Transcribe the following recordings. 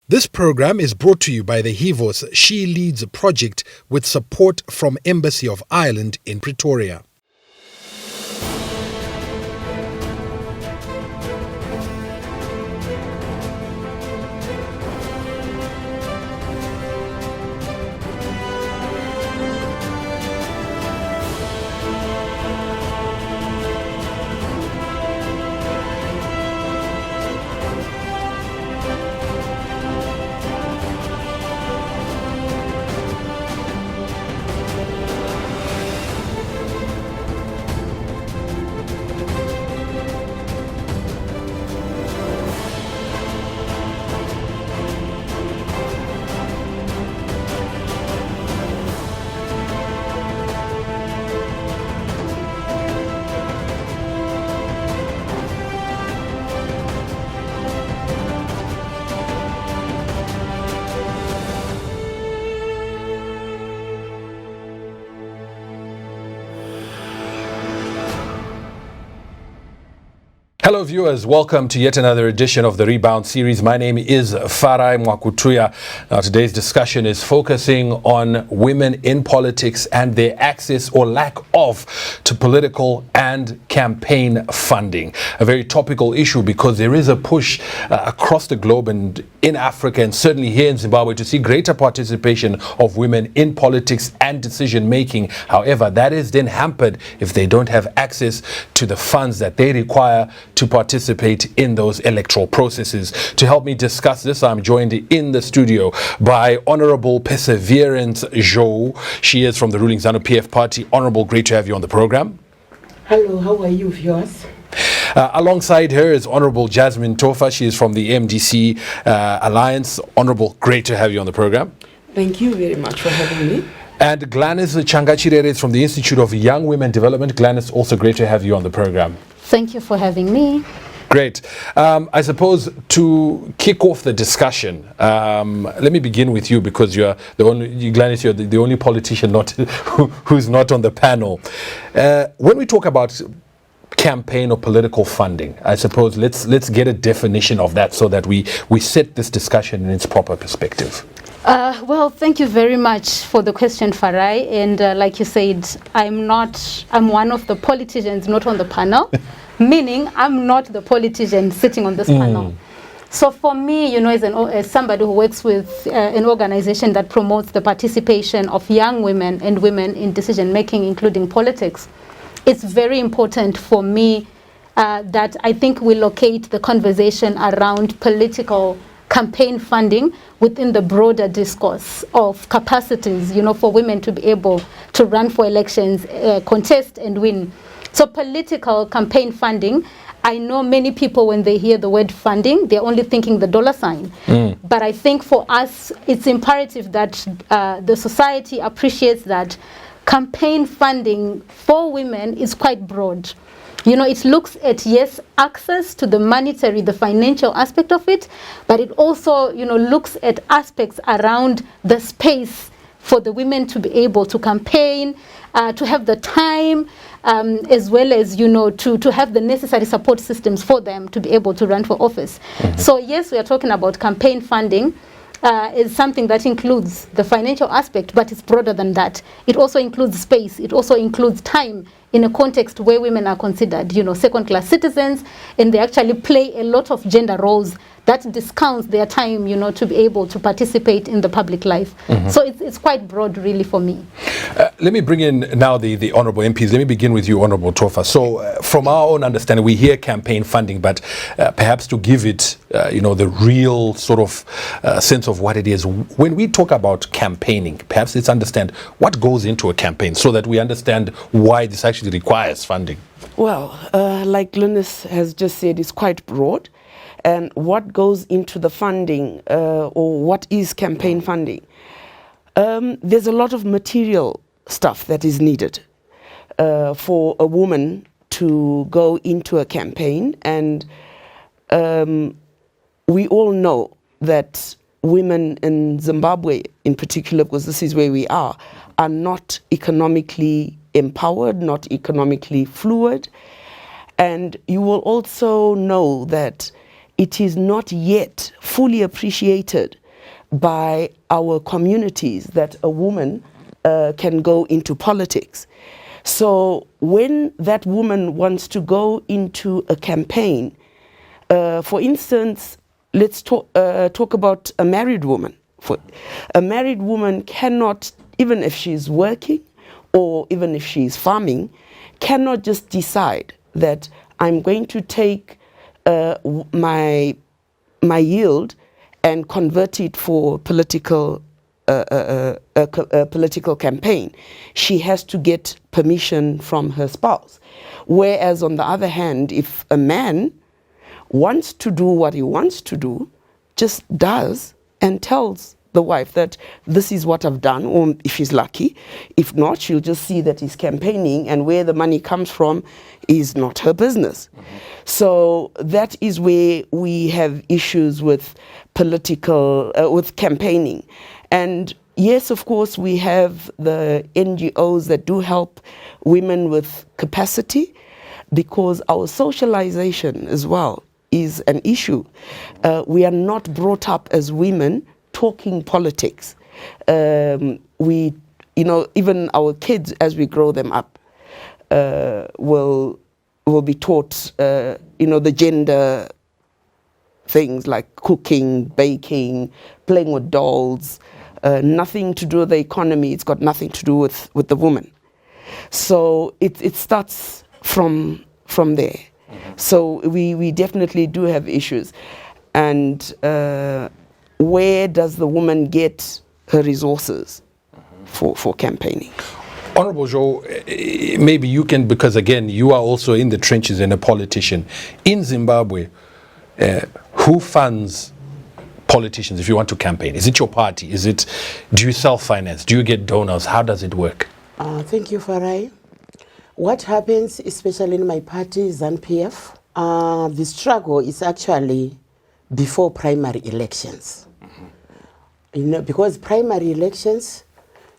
This program is brought to you by the HStvZim She Leads project with support from Embassy of Ireland in Pretoria. Hello viewers, welcome to yet another edition of the Rebound series. My name is Farai Mwakutuya. Now today's discussion is focusing on women in politics and their access or lack of to political and campaign funding. A very topical issue because there is a push across the globe and in Africa and certainly here in Zimbabwe to see greater participation of women in politics and decision making. However, that is then hampered if they don't have access to the funds that they require to participate in those electoral processes. To help me discuss this, I'm joined in the studio by Honorable Perseverance Jo. She is from the ruling ZANU-PF party. Honorable, great to have you on the program. Hello, how are you, viewers? Alongside her is Honorable Jasmine Tofa. She is from the MDC Alliance. Honorable, great to have you on the program. Thank you very much for having me. And Gladys Changachirere is from the Institute of Young Women Development. Gladys, also great to have you on the program. Thank you for having me. Great. I suppose to kick off the discussion, let me begin with you because you're the only, Gladys, you're the only politician who's not on the panel. When we talk about campaign or political funding, I suppose let's get a definition of that so that we set this discussion in its proper perspective. Well, thank you very much for the question, Farai. And like you said, I'm one of the politicians not on the panel, meaning I'm not the politician sitting on this panel. So for me, you know, as somebody who works with an organization that promotes the participation of young women and women in decision making, including politics, it's very important for me that I think we locate the conversation around political campaign funding within the broader discourse of capacities, you know, for women to be able to run for elections, contest and win. So political campaign funding, I know many people when they hear the word funding, they're only thinking the dollar sign. But I think for us, it's imperative that the society appreciates that campaign funding for women is quite broad. You know, it looks at, yes, access to the monetary, the financial aspect of it, but it also, you know, looks at aspects around the space for the women to be able to campaign, to have the time, as well as, you know, to have the necessary support systems for them to be able to run for office. So yes, we are talking about campaign funding. Is something that includes the financial aspect, but it's broader than that. It also includes space. It also includes time in a context where women are considered, you know, second-class citizens, and they actually play a lot of gender roles that discounts their time, you know, to be able to participate in the public life. So it's quite broad, really, for me. Let me bring in now the honourable MPs. Let me begin with you, Honourable Tofa. So from our own understanding, we hear campaign funding, but perhaps to give it, you know, the real sort of sense of what it is. When we talk about campaigning, perhaps let's understand what goes into a campaign so that we understand why this actually requires funding. Well, like Glynis has just said, it's quite broad. And what goes into the funding, or what is campaign funding? There's a lot of material stuff that is needed for a woman to go into a campaign. And we all know that women in Zimbabwe, in particular, because this is where we are not economically empowered, not economically fluid. And you will also know that it is not yet fully appreciated by our communities that a woman can go into politics. So when that woman wants to go into a campaign, for instance, let's talk about a married woman. A married woman cannot, even if she's working or even if she's farming, cannot just decide that I'm going to take my yield and convert it for political political campaign. She has to get permission from her spouse. Whereas on the other hand, if a man wants to do what he wants to do, just does and tells the wife that this is what I've done, or if she's lucky. If not, she'll just see that he's campaigning, and where the money comes from is not her business. So that is where we have issues with political, with campaigning. And yes, of course, we have the NGOs that do help women with capacity, because our socialization as well is an issue. We are not brought up as women talking politics. We, even our kids, as we grow them up, will be taught, the gender things like cooking, baking, playing with dolls, nothing to do with the economy. It's got nothing to do with the woman. So it starts from there. So we definitely do have issues. And where does the woman get her resources for campaigning? Honorable Joe, maybe you can, because again, you are also in the trenches and a politician. In Zimbabwe, who funds politicians if you want to campaign? Is it your party? Do you self-finance? Do you get donors? How does it work? Thank you, Farai. What happens, especially in my party, ZANU-PF, the struggle is actually before primary elections. Because primary elections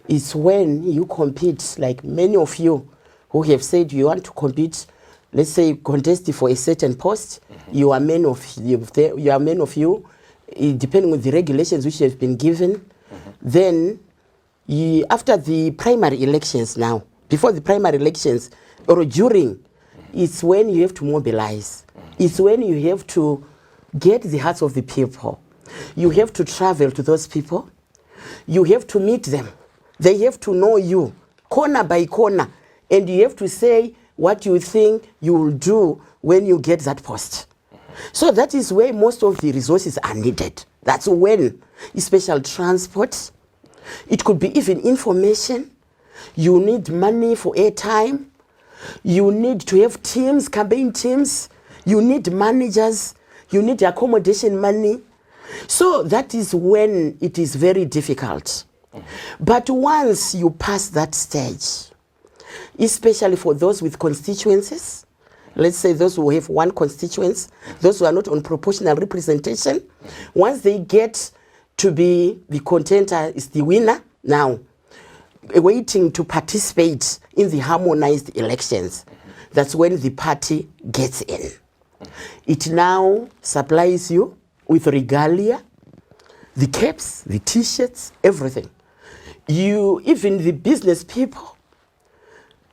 is when you compete, like many of you who have said you want to compete, let's say contest for a certain post, you are many of you, depending on the regulations which have been given, then after the primary elections now, before the primary elections or during, it's when you have to mobilize. It's when you have to get the hearts of the people. You have to travel to those people. You have to meet them. They have to know you, corner by corner. And you have to say what you think you will do when you get that post. So that is where most of the resources are needed. That's when, especially transport. It could be even information. You need money for airtime. You need to have teams, campaign teams. You need managers. You need accommodation money. So that is when it is very difficult. But once you pass that stage, especially for those with constituencies, let's say those who have one constituency, those who are not on proportional representation, once they get to be the contender is the winner now, waiting to participate in the harmonized elections, that's when the party gets in. It now supplies you with regalia, the caps, the t-shirts, everything. Even the business people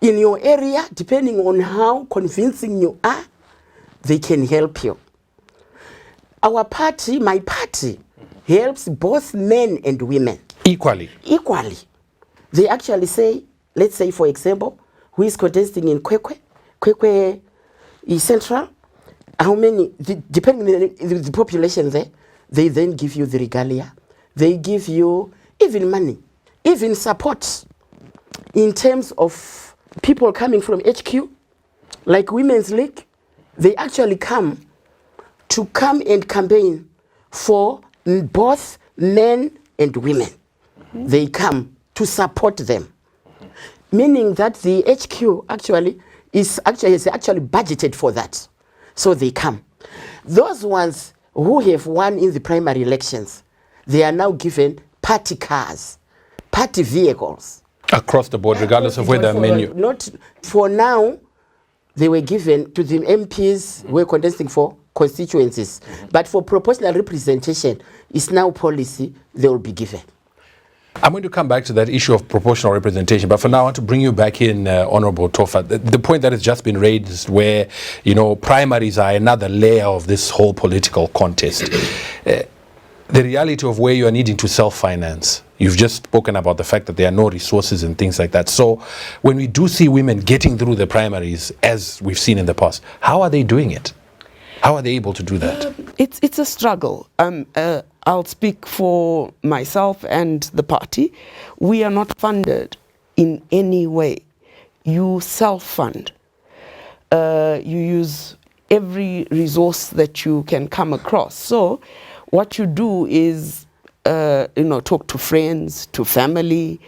in your area, depending on how convincing you are, they can help you. Our party, my party, helps both men and women. Equally? Equally. They actually say, let's say, for example, who is contesting in Kwekwe is Central, how many, depending on the population there, they then give you the regalia. They give you even money, even support in terms of people coming from HQ, like Women's League. They actually come and campaign for both men and women. They come to support them, meaning that the HQ has actually budgeted for that. So they come. Those ones who have won in the primary elections, they are now given party cars, party vehicles. Across the board, regardless of whether menu. Not for now, they were given to the MPs who were contesting for constituencies. But for proportional representation, it's now policy they will be given. I'm going to come back to that issue of proportional representation, but for now I want to bring you back in, Honorable Tofa. The point that has just been raised where, primaries are another layer of this whole political contest. The reality of where you are needing to self-finance. You've just spoken about the fact that there are no resources and things like that. So when we do see women getting through the primaries, as we've seen in the past, how are they doing it? How are they able to do that? It's a struggle. I'll speak for myself and the party. We are not funded in any way. You self-fund. You use every resource that you can come across. So what you do is, talk to friends, to family.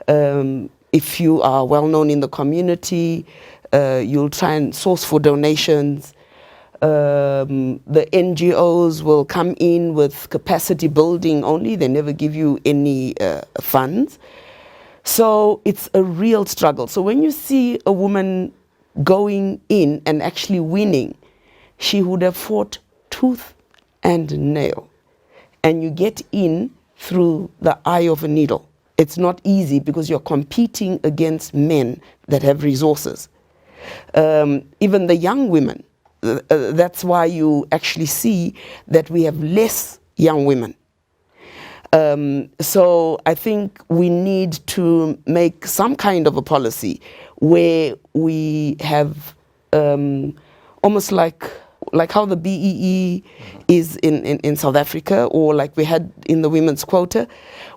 If you are well known in the community, you'll try and source for donations. The NGOs will come in with capacity building only. They never give you any funds. So it's a real struggle. So when you see a woman going in and actually winning, she would have fought tooth and nail. And you get in through the eye of a needle. It's not easy because you're competing against men that have resources. Even the young women. That's why you actually see that we have less young women. So I think we need to make some kind of a policy where we have almost like how the BEE is in South Africa, or like we had in the women's quota,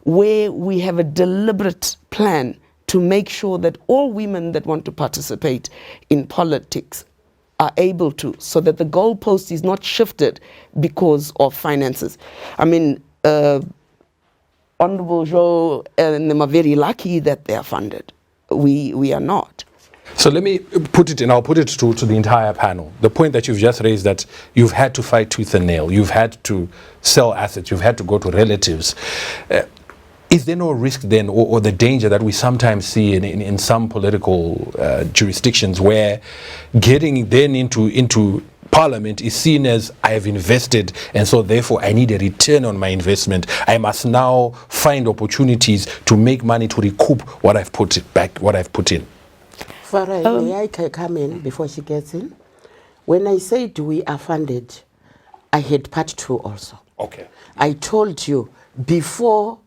where we have a deliberate plan to make sure that all women that want to participate in politics are able to, so that the goalpost is not shifted because of finances. I mean, Honorable Joe and them are very lucky that they are funded. We are not. So let me put it in, I'll put it to the entire panel. The point that you've just raised, that you've had to fight tooth and nail, you've had to sell assets, you've had to go to relatives. Is there no risk then, or the danger that we sometimes see in some political jurisdictions, where getting then into Parliament is seen as, I have invested, and so therefore I need a return on my investment. I must now find opportunities to make money to recoup what I've put in. Farah, may I come in before she gets in? When I said we are funded, I had part two also. Okay. I told you, before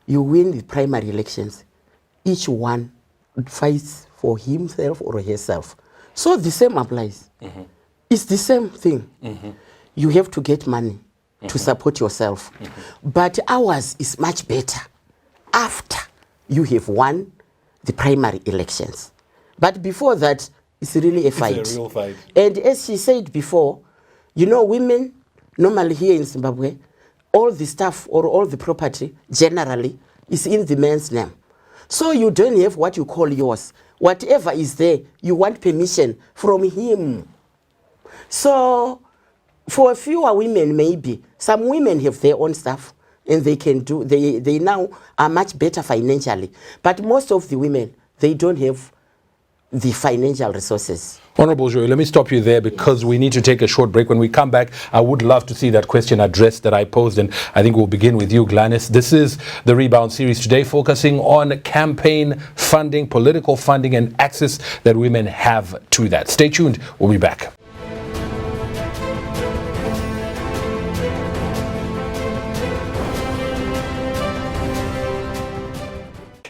you win the primary elections, each one fights for himself or herself. So the same applies. Mm-hmm. It's the same thing. Mm-hmm. You have to get money mm-hmm. to support yourself. Mm-hmm. But ours is much better after you have won the primary elections. But before that, it's really a fight. It's a real fight. And as she said before, women normally here in Zimbabwe, all the stuff or all the property generally is in the man's name. So you don't have what you call yours. Whatever is there, you want permission from him. So for a few women, maybe, some women have their own stuff and they can do, they now are much better financially. But most of the women, they don't have the financial resources. Honorable Joy, let me stop you there because we need to take a short break. When we come back, I would love to see that question addressed that I posed, and I think we'll begin with you, Gladys. This is the Rebound series today, focusing on campaign funding, political funding, and access that women have to that. Stay tuned. We'll be back.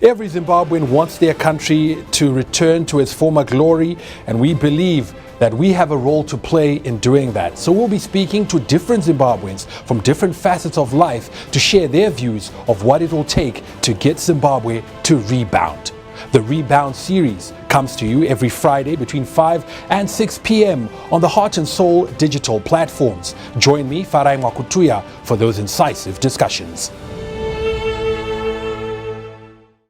Every Zimbabwean wants their country to return to its former glory, and we believe that we have a role to play in doing that. So we'll be speaking to different Zimbabweans from different facets of life to share their views of what it will take to get Zimbabwe to rebound. The Rebound series comes to you every Friday between 5 and 6 p.m. on the Heart and Soul digital platforms. Join me, Farai Mwakutuya, for those incisive discussions.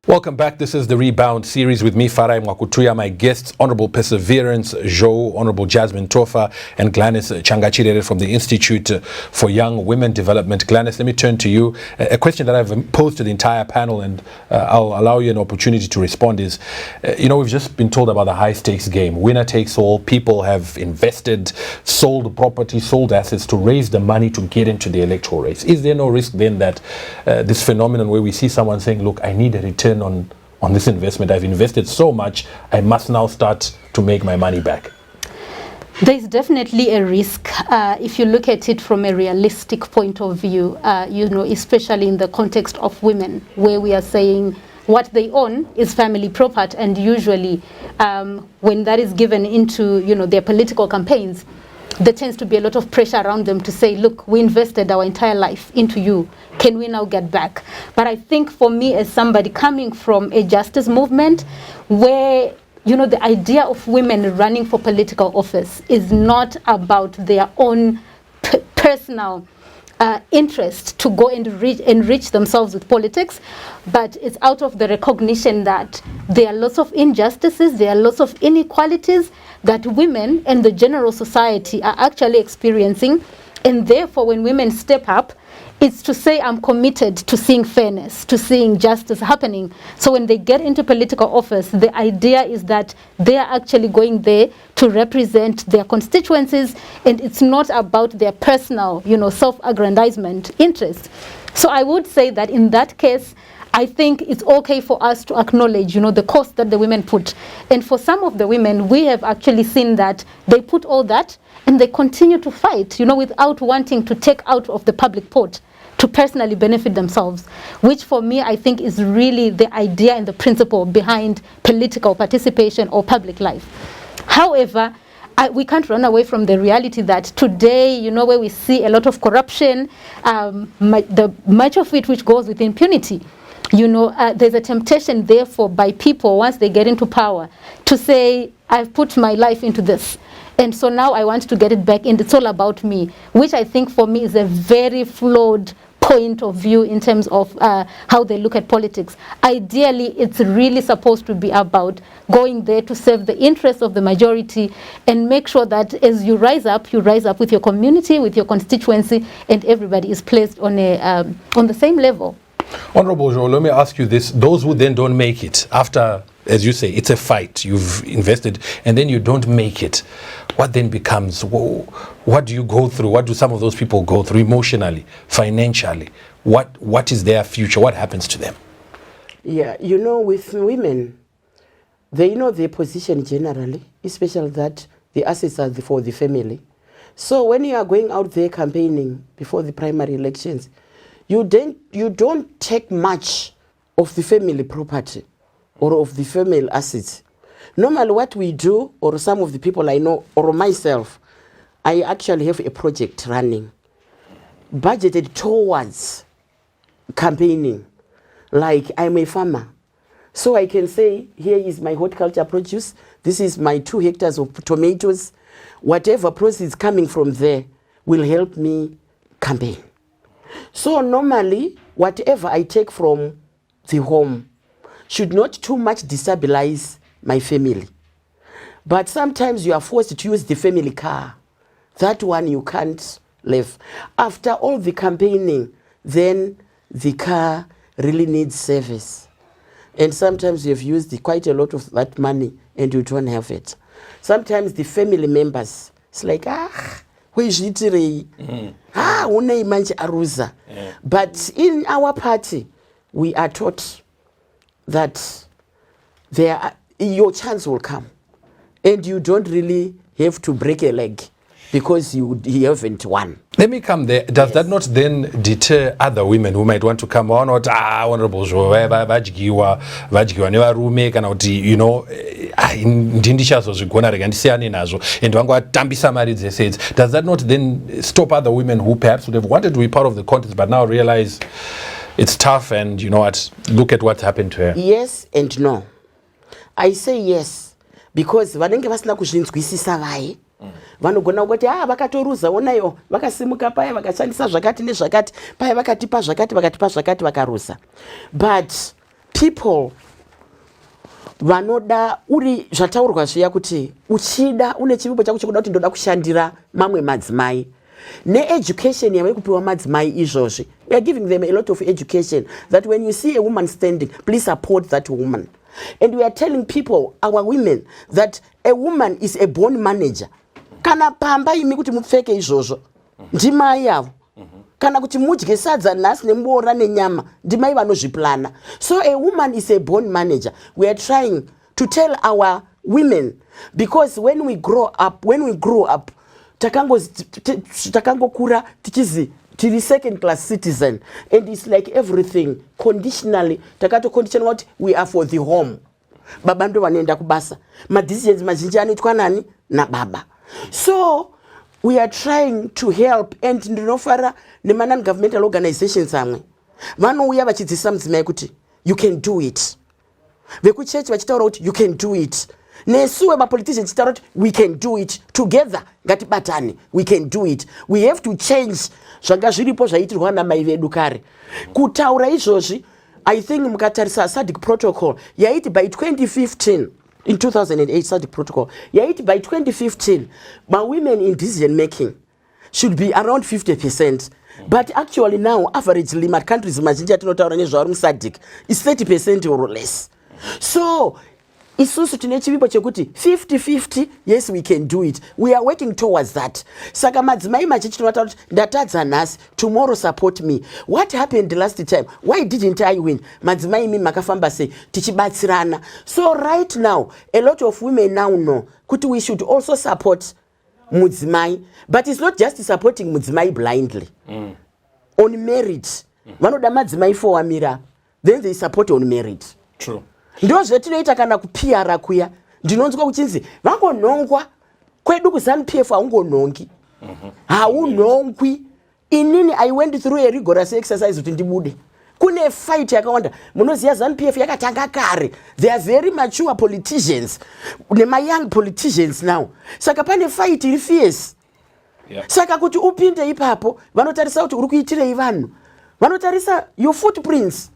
Welcome back. This is the Rebound series with me, Farai Mwakutuya. My guests, Honorable Perseverance Jo, Honorable Jasmine Tofa, and Gladys Changachirere from the Institute for Young Women Development. Gladys, let me turn to you. A question that I've posed to the entire panel, and I'll allow you an opportunity to respond is, we've just been told about the high stakes game. Winner takes all. People have invested, sold property, sold assets to raise the money to get into the electoral race. Is there no risk then that this phenomenon where we see someone saying, look, I need a return on this investment, I've invested so much, I must now start to make my money back? There's definitely a risk if you look at it from a realistic point of view, especially in the context of women, where we are saying what they own is family property, and usually when that is given into their political campaigns, there tends to be a lot of pressure around them to say, look, we invested our entire life into you. Can we now get back? But I think for me, as somebody coming from a justice movement where, the idea of women running for political office is not about their own personal interest to go and enrich themselves with politics, but it's out of the recognition that there are lots of injustices, there are lots of inequalities that women and the general society are actually experiencing. And therefore, when women step up, it's to say, I'm committed to seeing fairness, to seeing justice happening. So when they get into political office, the idea is that they are actually going there to represent their constituencies, and it's not about their personal, self-aggrandizement interests. So I would say that in that case, I think it's okay for us to acknowledge, the cost that the women put. And for some of the women, we have actually seen that they put all that and they continue to fight, without wanting to take out of the public pot to personally benefit themselves, which for me, I think is really the idea and the principle behind political participation or public life. However, we can't run away from the reality that today, where we see a lot of corruption, much of it which goes with impunity. There's a temptation, therefore, by people, once they get into power, to say, I've put my life into this, and so now I want to get it back, and it's all about me, which I think for me is a very flawed point of view in terms of how they look at politics. Ideally, it's really supposed to be about going there to serve the interests of the majority and make sure that as you rise up with your community, with your constituency, and everybody is placed on the same level. Honorable Jo, let me ask you this. Those who then don't make it, after, as you say, it's a fight, you've invested, and then you don't make it, what then becomes? What do you go through? What do some of those people go through emotionally, financially? What is their future? What happens to them? Yeah, with women, they know their position generally, especially that the assets are for the family. So when you are going out there campaigning before the primary elections, you don't take much of the family property or of the family assets. Normally what we do, or some of the people I know, or myself, I actually have a project running, budgeted towards campaigning. Like, I'm a farmer. So I can say, here is my horticulture produce, this is my 2 hectares of tomatoes. Whatever proceeds coming from there will help me campaign. So normally, whatever I take from the home should not too much destabilize my family. But sometimes you are forced to use the family car. That one you can't leave. After all the campaigning, then the car really needs service. And sometimes you've used quite a lot of that money and you don't have it. Sometimes the family members, it's like, but in our party, we are taught that your chance will come. And you don't really have to break a leg because you haven't won. Let me come there. Does that not then deter other women who might want to come on? Or Honorable Jo, vajigiwa nevarume kana kuti ndindishazo zvigona rega ndisiyane nazvo and vangovatambisa mari dzese idzi. Does that not then stop other women who perhaps would have wanted to be part of the contest but now realize it's tough and look at what's happened to her? Yes and no. I say yes because vanenge vasina kuzvinzwisisa vaye. Vanogona kuti vakatoruza onayo vakasimuka paya vakashandisa zvakati nezvakati paya vakatipa zvakati vakaruza. But people vanoda uri zvataurwa zviya kuti uchida une chivimbo chako chekuda kuti ndoda kushandira mamwe madzimai ne-education yave kupiwa madzimai izvozvi. We are giving them a lot of education that when you see a woman standing, please support that woman. And we are telling people, our women, that a woman is a born manager. Kana pamba imi kuti mupfeke izvozvo ndimai yavo, kana kuti mudye sadza nhasi nemuboora nenyama ndimai vanozviplana. So a woman is a born manager. We are trying to tell our women, because when we grew up takangokura tichizi tiri second class citizen, and it's like everything conditionally takatocondition what we are for the home. Baba ndo vanoenda kubasa, decisions mazhinji anoitwa nani na baba. So we are trying to help, and ndinofara nema non-governmental organizations amwe vanouya vachidzidzisa mudzimai kuti you can do it, vekuchechi vachitaura kuti you can do it, nesuwe mapoliticians chitaura kuti we can do it together, ngatibatane, we can do it. We have to change zvanga zviripo zvaitirwa namai vedu kare. Kutaura izvozvi, I think mukatarisa SADC protocol yaiti by 2015, in 2008 SADC protocol yaiti by 2015 my women in decision making should be around 50%. But actually now averagely countries mazhinji atinotaura nezvavari muSADC is 30% or less. So isusu tine chivimbo chekuti 50-50, yes we can do it. We are working towards that. Saka madzimai mazhinji tinotaura kuti ndatadza nhasi, tomorrow support me. What happened last time? Why didn't I win? Madzimai imi makafamba sei tichibatsirana. So right now a lot of women now know kuti we should also support mudzimai, but it's not just supporting mudzimai blindly. On merit. Vanoda madzimai for amira, then they support on merit. True. Ndo zvetinoita kana kupiara kuya ndinonzwa kuchinzi vangonhongwa kwedu kuZANU-PF haungonhongi. Haunhongwi. Inini I went through a rigorous exercise kuti ndibude. Kune fight yakawanda. Munoziya ZANU-PF yakatanga kare. They are very mature politicians. Nema young politicians now. Saka pane fight iri fierce. Saka kuti upinde ipapo vanotarisa kuti uri kuitirei vanhu. Vanotarisa your footprints.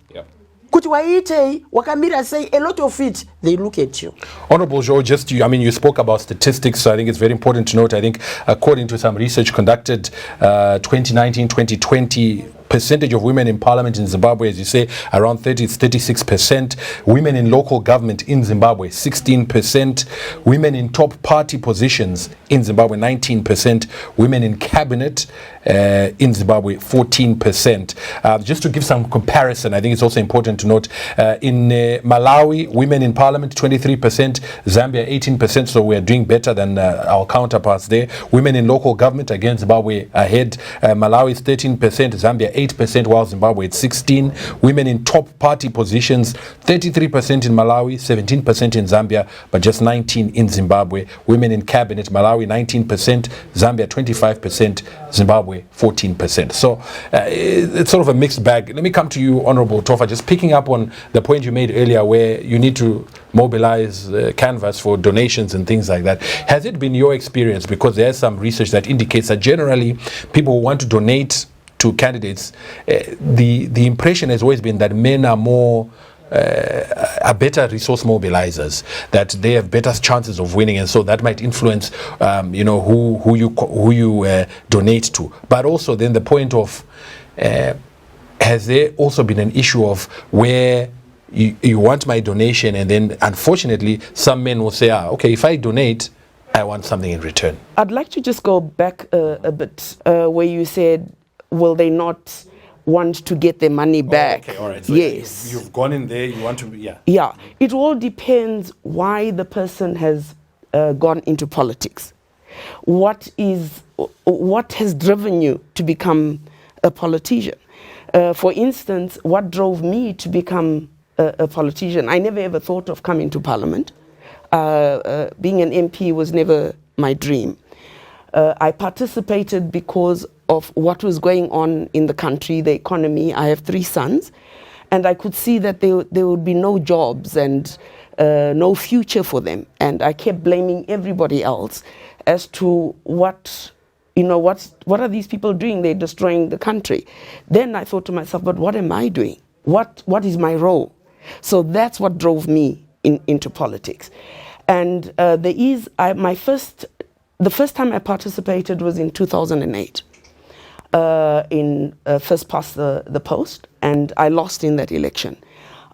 Kuti waitei wakamira say, a lot of it they look at you. Honorable Joe, you spoke about statistics, so I think it's very important to note. I think according to some research conducted 2019-2020, percentage of women in parliament in Zimbabwe, as you say, around 36%. Women in local government in Zimbabwe, 16%. Women in top party positions in Zimbabwe, 19%. Women in cabinet in Zimbabwe, 14%. Just to give some comparison, I think it's also important to note, in Malawi, women in parliament, 23%. Zambia, 18%, so we're doing better than our counterparts there. Women in local government, again, Zimbabwe ahead. Malawi is 13%, Zambia 8%, while Zimbabwe at 16%. Women in top party positions, 33% in Malawi, 17% in Zambia, but just 19% in Zimbabwe. Women in cabinet, Malawi 19%, Zambia 25%, Zimbabwe 14%. So it's sort of a mixed bag. Let me come to you, Honorable Tofa, just picking up on the point you made earlier where you need to mobilize canvas for donations and things like that. Has it been your experience, because there's some research that indicates that generally people who want to donate to candidates, the impression has always been that men are are better resource mobilizers, that they have better chances of winning, and so that might influence who you donate to. But also then the point of has there also been an issue of where you want my donation, and then unfortunately some men will say, okay, if I donate, I want something in return. I'd like to just go back a bit where you said, will they not want to get their money back? Okay, all right. So yes. You've gone in there, you want to, Yeah, it all depends why the person has gone into politics. What has driven you to become a politician? For instance, what drove me to become a politician? I never ever thought of coming to parliament. Being an MP was never my dream. I participated because of what was going on in the country, the economy. I have 3 sons, and I could see that there would be no jobs and no future for them. And I kept blaming everybody else as to what are these people doing? They're destroying the country. Then I thought to myself, but what am I doing? What is my role? So that's what drove me into politics. And the first time I participated was in 2008 in first past the post, and I lost in that election.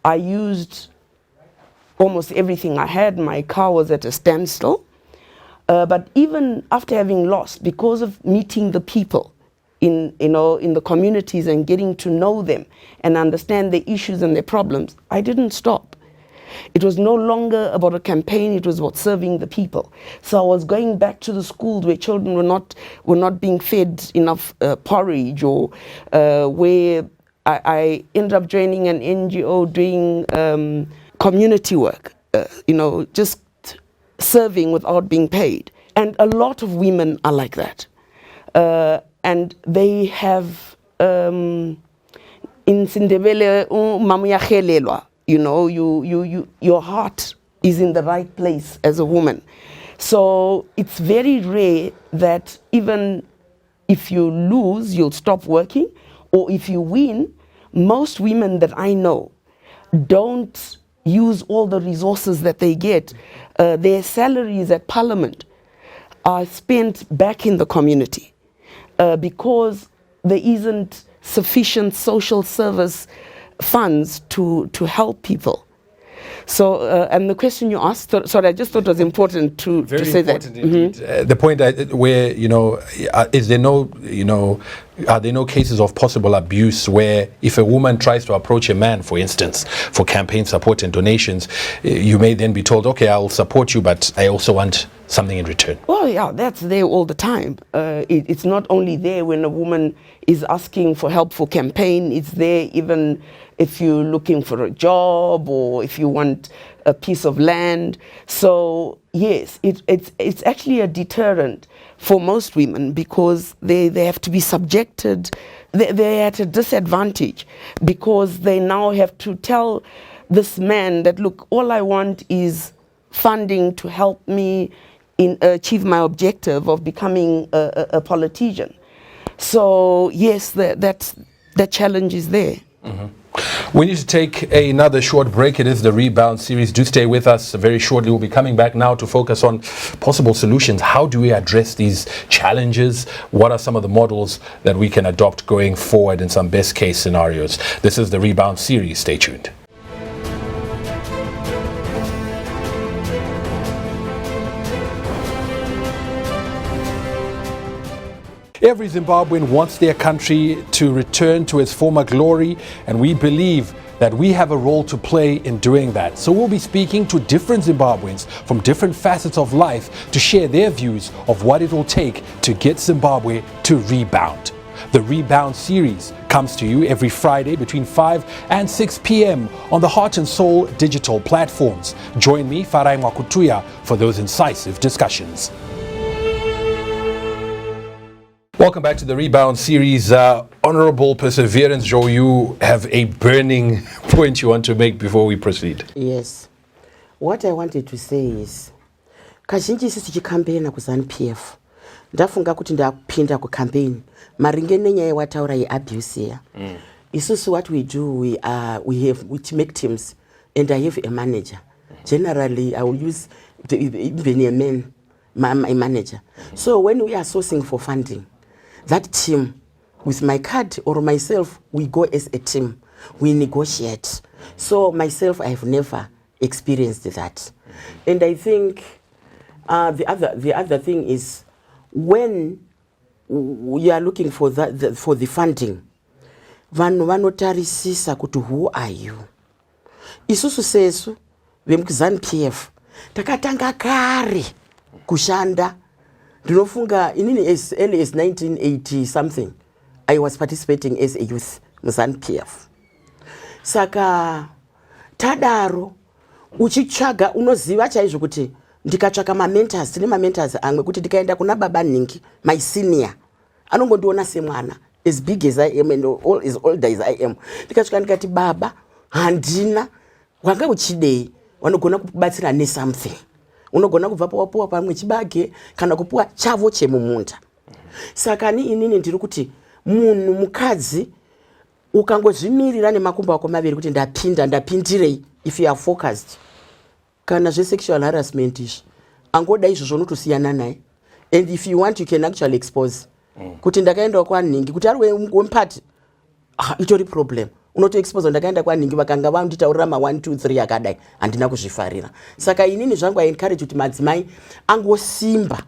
I used almost everything I had. My car was at a standstill. But even after having lost, because of meeting the people in the communities and getting to know them and understand their issues and their problems, I didn't stop. It was no longer about a campaign, it was about serving the people. So I was going back to the schools where children were not being fed enough porridge, or where I ended up joining an NGO doing community work, just serving without being paid. And a lot of women are like that. And they have, in Sindebele, your heart is in the right place as a woman. So it's very rare that even if you lose, you'll stop working, or if you win, most women that I know don't use all the resources that they get. Their salaries at Parliament are spent back in the community because there isn't sufficient social service funds to help people. So, and the question you asked, sorry, I just thought it was important to say that. Very important indeed. The point where, is there no, are there no cases of possible abuse where if a woman tries to approach a man, for instance, for campaign support and donations, you may then be told, okay, I'll support you, but I also want something in return? Well, yeah, that's there all the time. It's not only there when a woman is asking for help for campaign, it's there even if you're looking for a job or if you want a piece of land. So yes, it's actually a deterrent for most women because they have to be subjected, they're at a disadvantage because they now have to tell this man that, look, all I want is funding to help me achieve my objective of becoming a politician. So yes, that challenge is there. Mm-hmm. We need to take another short break. It is the Rebound series. Do stay with us very shortly. We'll be coming back now to focus on possible solutions. How do we address these challenges? What are some of the models that we can adopt going forward in some best case scenarios? This is the Rebound series. Stay tuned. Every Zimbabwean wants their country to return to its former glory, and we believe that we have a role to play in doing that. So we'll be speaking to different Zimbabweans from different facets of life to share their views of what it will take to get Zimbabwe to rebound. The Rebound series comes to you every Friday between 5 and 6 p.m. on the Heart and Soul digital platforms. Join me, Farai Mwakutuya, for those incisive discussions. Welcome back to the Rebound series. Honorable Perseverance, Joe, you have a burning point you want to make before we proceed. Yes. What I wanted to say is, kazhinji sisi tichikampena kuZANU-PF, ndafunga kuti ndakupinda kucampaign maringe nenyaya wataura yeabuse here. Isusu what we do, we make teams, and I have a manager. Generally, I will use even a man, my manager. So when we are sourcing for funding, that team, with my card or myself, we go as a team. We negotiate. So myself, I have never experienced that. And I think the other thing is when we are looking for for the funding, vanhu vanotarisisa kuti who are you? Isusu sesu vemuZANU-PF takatanga kare kushanda. Ndinofunga inini as early as 1980 something I was participating as a youth muZANU-PF. Saka tadaro uchichaga unoziva chaizvo kuti ndikatsvaka mentors, tine mentors amwe kuti ndikaenda kuna baba Ningi, my senior, anongondiona semwana as big as I am and as old as I am. Ndikasvika ndikati baba handina wanga uchidei, vanogona kubatsira ne something. Unogona kubva pawapuwa pamwe chibage kana kupuwa chavo chemumunda. Saka inini ndiri kuti munhu mukadzi ukangozvimirira nemakumbo ako maviri kuti ndapindirei, if you are focused, kana sexual harassment izvi angoda izvo zvonotosiyana naye, and if you want you can actually expose kuti ndakaenda kwanhingi kuti ari wempati itori problem, unotoexpose ndakaenda kwanhingi vakanga vanditaurira ma 1 2 3 akadai, handina kuzvifarira. Saka inini zvangu encourage kuti madzimai angosimba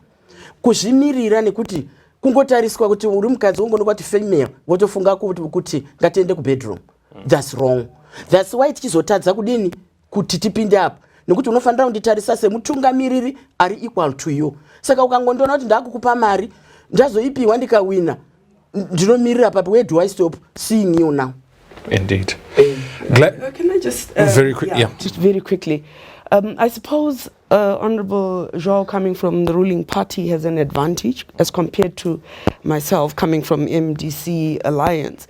kuzvimirira, nekuti kungotariswa kuti uri mukadzi ungonokwa kuti female wotofunga kuti ngatiende kubedroom. That's wrong. That's why tichizotadza kudini kuti tipinde apa, nekuti unofanira kunditarisa semutungamiriri ari equal to you. Saka ukangondoona kuti ndakukupa mari ndazoipiwa ndikawina, ndinomirira papi, where do I stop seeing you now? Indeed. Can I just very quick? Yeah. Just very quickly. I suppose Honorable João, coming from the ruling party, has an advantage as compared to myself coming from MDC Alliance.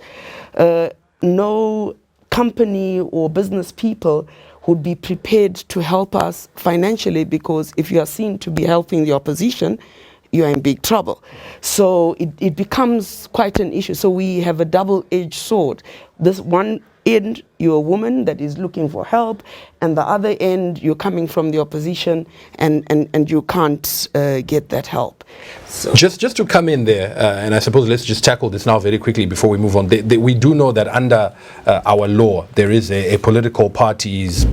No company or business people would be prepared to help us financially, because if you are seen to be helping the opposition, you are in big trouble. So it becomes quite an issue. So we have a double-edged sword. This one end, you're a woman that is looking for help, and the other end, you're coming from the opposition and you can't get that help. So Just to come in there, and I suppose let's just tackle this now very quickly before we move on. We do know that under our law, there is a political parties,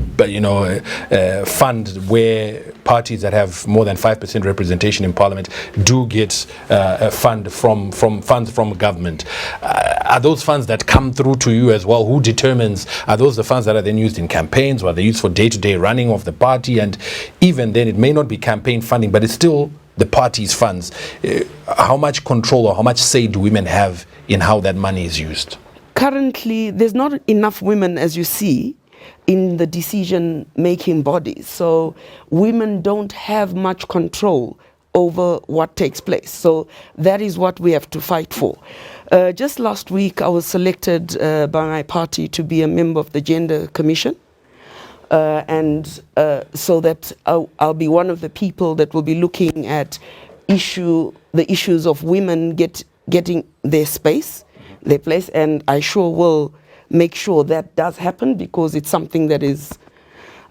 fund where parties that have more than 5% representation in parliament do get a fund from funds from government. Are those funds that come through to you as well? Who determines, are those the funds that are then used in campaigns, or are they used for day-to-day running of the party? And even then, it may not be campaign funding, but it's still the party's funds. How much control or how much say do women have in how that money is used? Currently, there's not enough women, as you see, in the decision-making bodies. So women don't have much control over what takes place. So that is what we have to fight for. Just last week, I was selected by my party to be a member of the Gender Commission. So that I'll be one of the people that will be looking at the issues of women getting their space, their place, and I sure will make sure that does happen, because it's something that is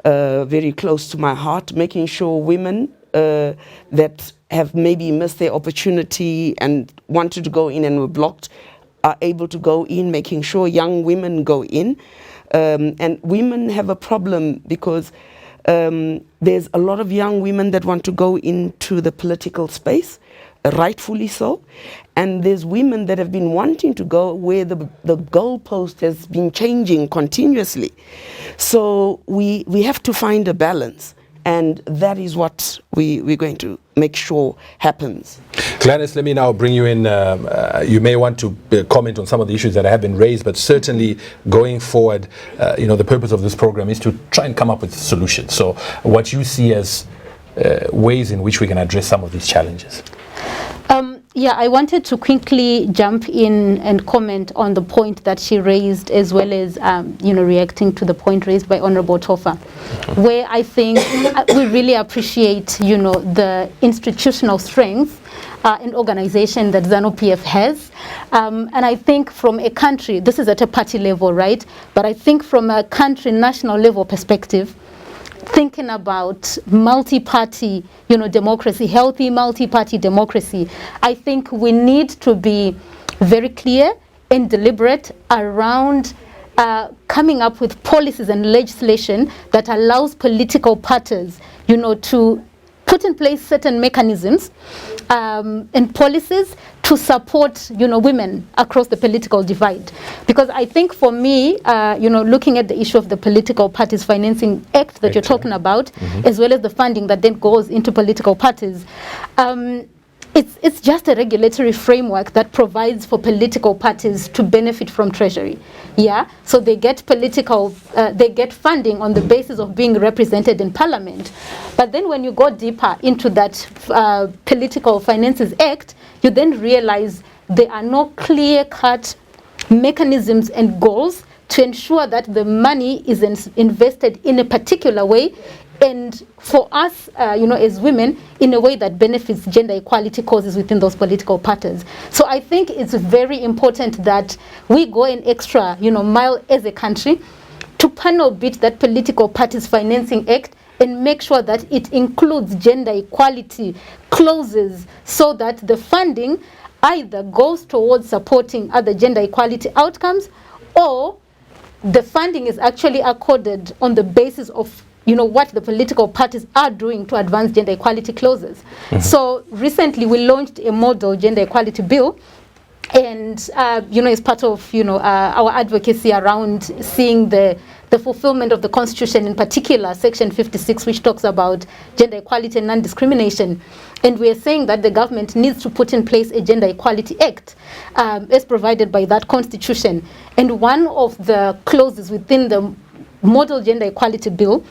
very close to my heart, making sure women that have maybe missed their opportunity and wanted to go in and were blocked are able to go in, making sure young women go in. And women have a problem because there's a lot of young women that want to go into the political space, rightfully so. And there's women that have been wanting to go where the goalpost has been changing continuously. So we have to find a balance. And that is what we're going to make sure happens. Gladys, let me now bring you in. You may want to comment on some of the issues that have been raised, but certainly going forward, the purpose of this program is to try and come up with solutions. So what you see as ways in which we can address some of these challenges. I wanted to quickly jump in and comment on the point that she raised, as well as reacting to the point raised by Honorable Tofa, where I think we really appreciate the institutional strength and organization that ZANU-PF has, and I think from a country, this is at a party level, right? But I think from a country national level perspective, thinking about multi-party, democracy, healthy multi-party democracy, I think we need to be very clear and deliberate around coming up with policies and legislation that allows political parties, to put in place certain mechanisms and policies to support, women across the political divide. Because I think for me, looking at the issue of the Political Parties Financing Act that you're talking about, as well as the funding that then goes into political parties, it's just a regulatory framework that provides for political parties to benefit from treasury. Yeah, so they get they get funding on the basis of being represented in parliament. But then when you go deeper into that Political Finances Act, you then realize there are no clear-cut mechanisms and goals to ensure that the money is invested in a particular way and for us, as women, in a way that benefits gender equality causes within those political parties. So I think it's very important that we go an extra, mile as a country to panel beat that political parties financing act and make sure that it includes gender equality clauses so that the funding either goes towards supporting other gender equality outcomes, or the funding is actually accorded on the basis of what the political parties are doing to advance gender equality clauses. So recently we launched a model gender equality bill, and as part of our advocacy around seeing the fulfillment of the Constitution, in particular Section 56, which talks about gender equality and non-discrimination. And we are saying that the government needs to put in place a Gender Equality Act as provided by that Constitution. And one of the clauses within the Model Gender Equality Bill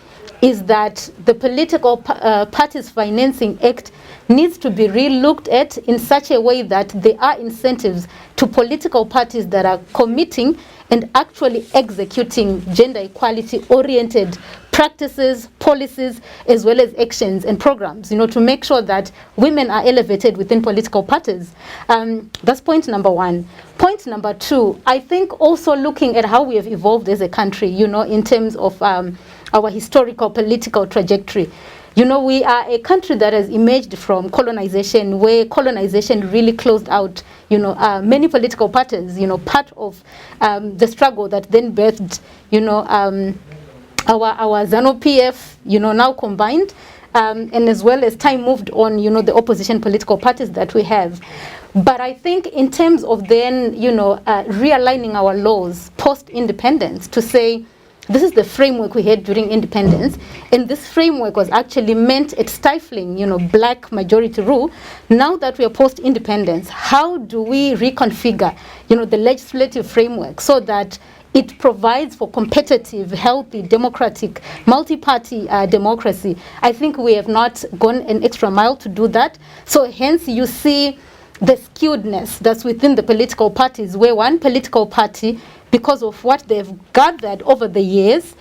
is that the Political Parties Financing Act needs to be re-looked at in such a way that there are incentives to political parties that are committing and actually executing gender equality oriented practices, policies, as well as actions and programs, to make sure that women are elevated within political parties. That's point number one. Point number two, I think also looking at how we have evolved as a country, in terms of our historical political trajectory. We are a country that has emerged from colonization, where colonization really closed out, many political parties, part of the struggle that then birthed, our ZANU-PF, now combined, and as well as time moved on, the opposition political parties that we have. But I think in terms of then, realigning our laws post-independence to say, this is the framework we had during independence, and this framework was actually meant at stifling, black majority rule. Now that we are post-independence, how do we reconfigure, the legislative framework so that it provides for competitive, healthy, democratic, multi-party democracy? I think we have not gone an extra mile to do that. So hence you see the skewedness that's within the political parties, where one political party, because of what they've gathered over the years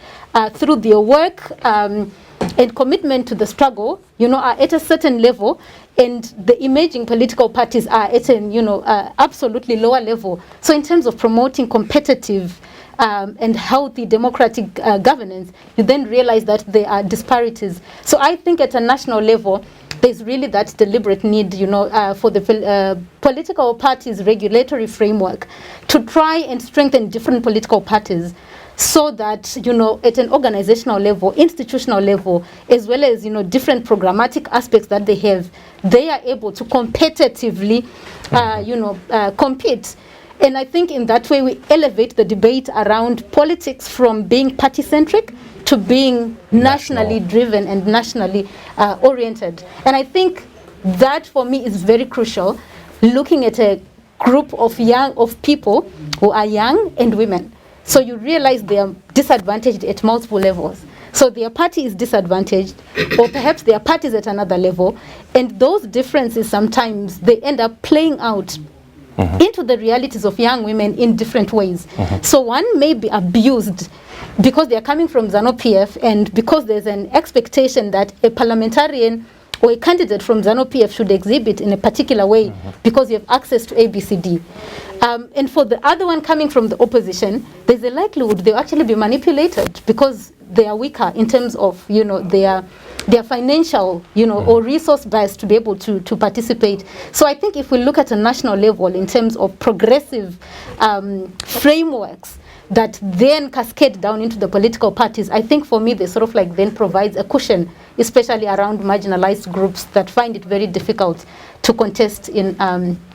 through their work and commitment to the struggle, are at a certain level, and the emerging political parties are at an, absolutely lower level. So in terms of promoting competitive and healthy democratic governance, you then realize that there are disparities. So I think at a national level, there's really that deliberate need, for the political parties' regulatory framework to try and strengthen different political parties so that, at an organizational level, institutional level, as well as, different programmatic aspects that they have, they are able to competitively, compete. And I think in that way we elevate the debate around politics from being party-centric to being nationally driven and nationally oriented. And I think that for me is very crucial, looking at a group of people who are young and women. So you realize they are disadvantaged at multiple levels. So their party is disadvantaged, or perhaps their party is at another level, and those differences sometimes they end up playing out into the realities of young women in different ways. So one may be abused because they are coming from ZANU-PF, and because there's an expectation that a parliamentarian or a candidate from ZANU-PF should exhibit in a particular way because you have access to ABCD. And for the other one coming from the opposition, there's a likelihood they'll actually be manipulated because they are weaker in terms of, their financial, or resource base to be able to participate. So I think if we look at a national level in terms of progressive frameworks that then cascade down into the political parties, I think for me they sort of like then provides a cushion, especially around marginalized groups that find it very difficult to contest in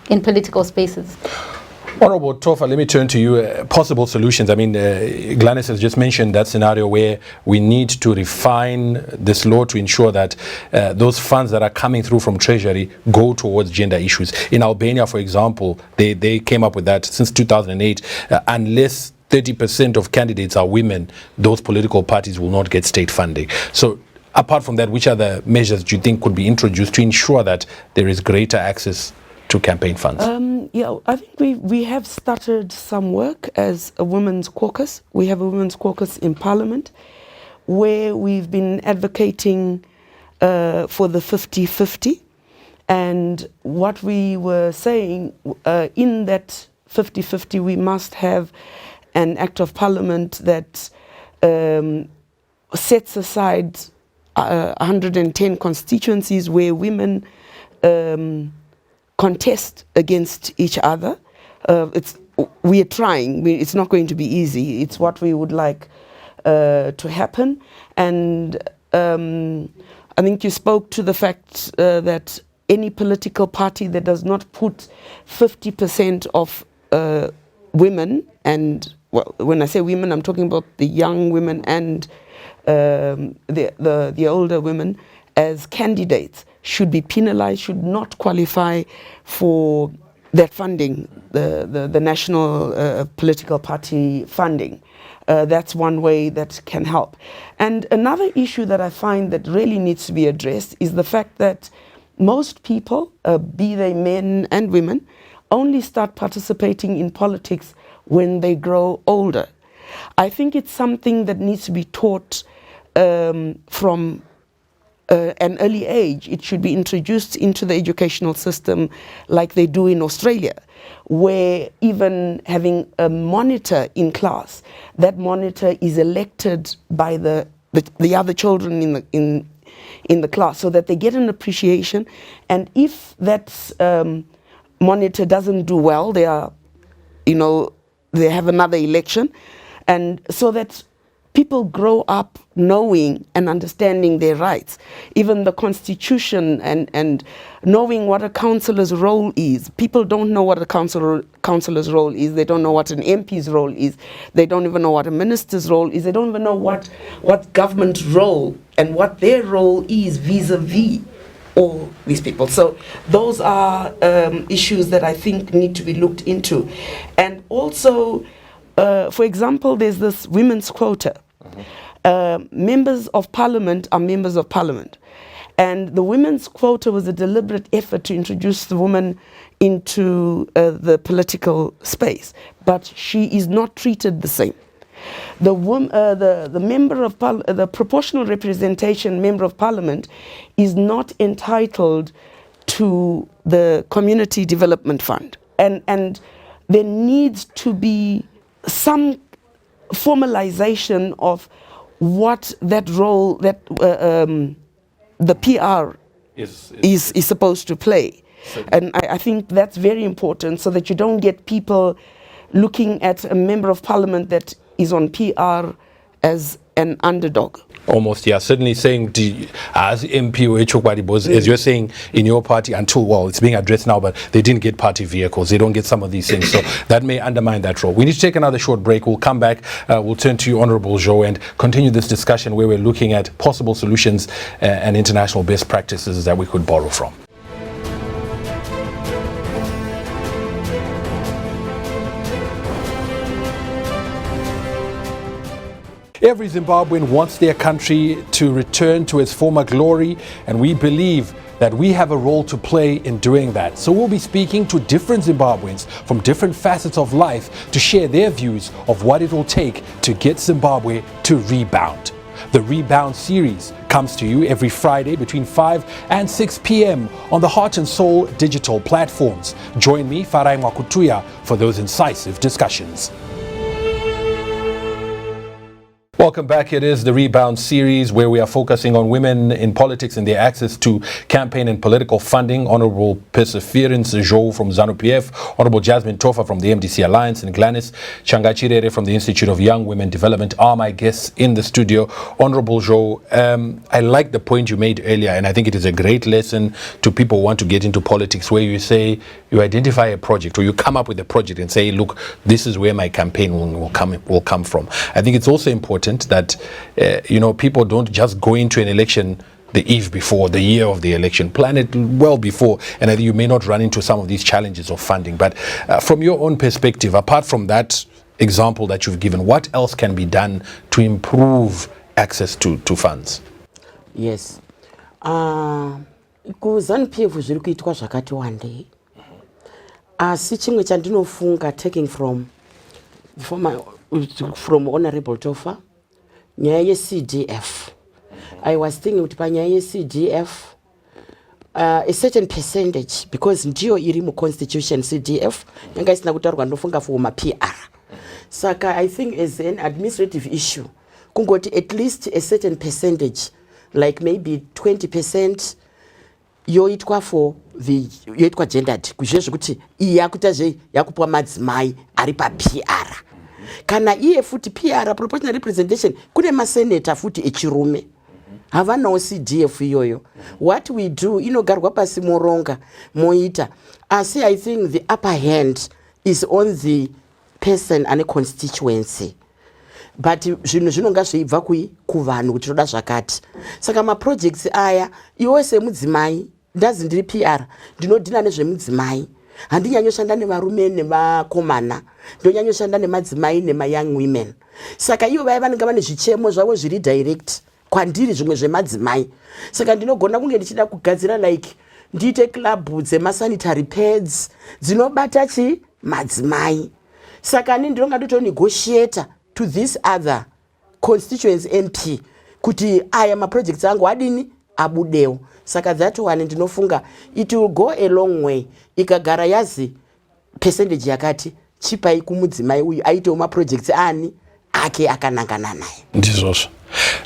political spaces. Honorable Tofa, let me turn to you. Possible solutions. I mean, Gladys has just mentioned that scenario where we need to refine this law to ensure that those funds that are coming through from Treasury go towards gender issues. In Albania, for example, they came up with that since 2008. Unless 30% of candidates are women, those political parties will not get state funding. So apart from that, which other measures do you think could be introduced to ensure that there is greater access to campaign funds? I think we have started some work as a women's caucus. We have a women's caucus in Parliament where we've been advocating for the 50-50. And what we were saying, in that 50-50, we must have an act of parliament that sets aside 110 constituencies where women contest against each other. We are trying. It's not going to be easy. It's what we would like to happen. And I think you spoke to the fact that any political party that does not put 50% of women, and well, when I say women, I'm talking about the young women and the older women as candidates, should be penalized, should not qualify for that funding, the national political party funding. That's one way that can help. And another issue that I find that really needs to be addressed is the fact that most people, be they men and women, only start participating in politics when they grow older. I think it's something that needs to be taught from an early age. It should be introduced into the educational system like they do in Australia, where even having a monitor in class, that monitor is elected by the other children in the class, so that they get an appreciation. And if that monitor doesn't do well, they have another election, and so that people grow up knowing and understanding their rights. Even the Constitution and knowing what a councillor's role is. People don't know what a councillor's role is. They don't know what an MP's role is. They don't even know what a minister's role is. They don't even know what government role and what their role is vis-a-vis all these people. So those are issues that I think need to be looked into. And also, for example, there's this women's quota. Members of parliament are members of parliament. And the women's quota was a deliberate effort to introduce the woman into the political space. But she is not treated the same. The member of the proportional representation member of parliament is not entitled to the community development fund. And there needs to be some formalization of what that role that the PR is supposed to play. And I think that's very important, so that you don't get people looking at a member of parliament that is on PR as an underdog. Almost, yeah. Certainly saying, as MP or HStvZim, as you're saying in your party, until, well, it's being addressed now, but they didn't get party vehicles. They don't get some of these things. So that may undermine that role. We need to take another short break. We'll come back. We'll turn to you, Honorable Jo, and continue this discussion where we're looking at possible solutions and international best practices that we could borrow from. Every Zimbabwean wants their country to return to its former glory, and we believe that we have a role to play in doing that. So we'll be speaking to different Zimbabweans from different facets of life to share their views of what it will take to get Zimbabwe to rebound. The Rebound series comes to you every Friday between 5 and 6 p.m. on the Heart and Soul digital platforms. Join me, Farai Mwakutuya, for those incisive discussions. Welcome back. It is the Rebound series where we are focusing on women in politics and their access to campaign and political funding. Honorable Perseverance Jo from ZANU-PF, Honorable Jasmine Tofa from the MDC Alliance, and Gladys Changachirere from the Institute of Young Women Development are my guests in the studio. Honorable Jo, I like the point you made earlier, and I think it is a great lesson to people who want to get into politics, where you say, you identify a project or you come up with a project and say, look, this is where my campaign will come from. I think it's also important that people don't just go into an election the eve before, the year of the election. Plan it well before, and I think you may not run into some of these challenges of funding. But from your own perspective, apart from that example that you've given, what else can be done to improve access to funds? Yes. KuZANU-PF zviri kuitwa zvakati wandei. Asi chimwe chandinofunga, taking from Honorable Tofa, nyaya ye-CDF. I was thinking kuti panyaya ye-CDF a certain percentage, because ndiyo iri mu-constitution CDF yanga isina kutaurwa ndofunga for ma-PR. Saka I think as an administrative issue kungoti at least a certain percentage, like maybe 20% yoitwa for the yoitwa gendered, kuzvezvo kuti iyi yakuita yakupiwa madzimai ari pa-PR. Kana iye futi PR, proportional representation, kune maseneta futi echirume havanawo CDF iyoyo. What we do inogarwa pasi moronga moita, asi I think the upper hand is on the person ane constituency, but zvinhu zvinonga zveibva kuvanhu kuti toda zvakati. Saka maprojects aya iwe semudzimai ndazi ndiri PR ndinodhina nezvemudzimai, handinyanyoshanda nevarume nevakomana, ndonyanyoshanda nemadzimai nema-young women. Saka ivo vaya vanenge vane zvichemo zvavo zviri direct kwandiri zvimwe zvemadzimai. Saka ndinogona kunge ndichida kugadzira like ndiite club dzemasanitary pads dzinobata madzimai. Saka ndinonga ndotonegotiata to this other constituency MP kuti aya maprojects angu adini abudewo. Saka that one ndinofunga it will go a long way ikagara yazi percentage yakati chipai kumudzimai uyu aitewo maprojects ani ake akanangana naye. Ndizvozvo.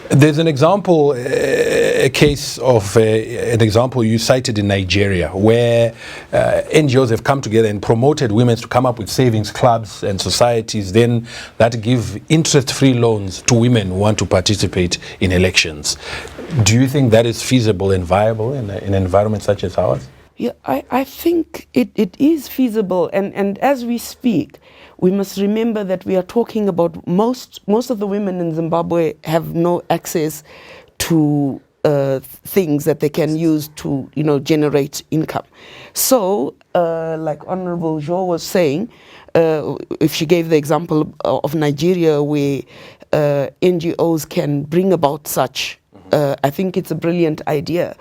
There's an example, a case of an example you cited in Nigeria where NGOs have come together and promoted women to come up with savings clubs and societies then that give interest-free loans to women who want to participate in elections. Do you think that is feasible and viable in an environment such as ours? Yeah, I think it is feasible, and as we speak, we must remember that we are talking about most of the women in Zimbabwe have no access to things that they can use to generate income. So, like Honorable Jo was saying, if she gave the example of Nigeria where NGOs can bring about such. I think it's a brilliant idea.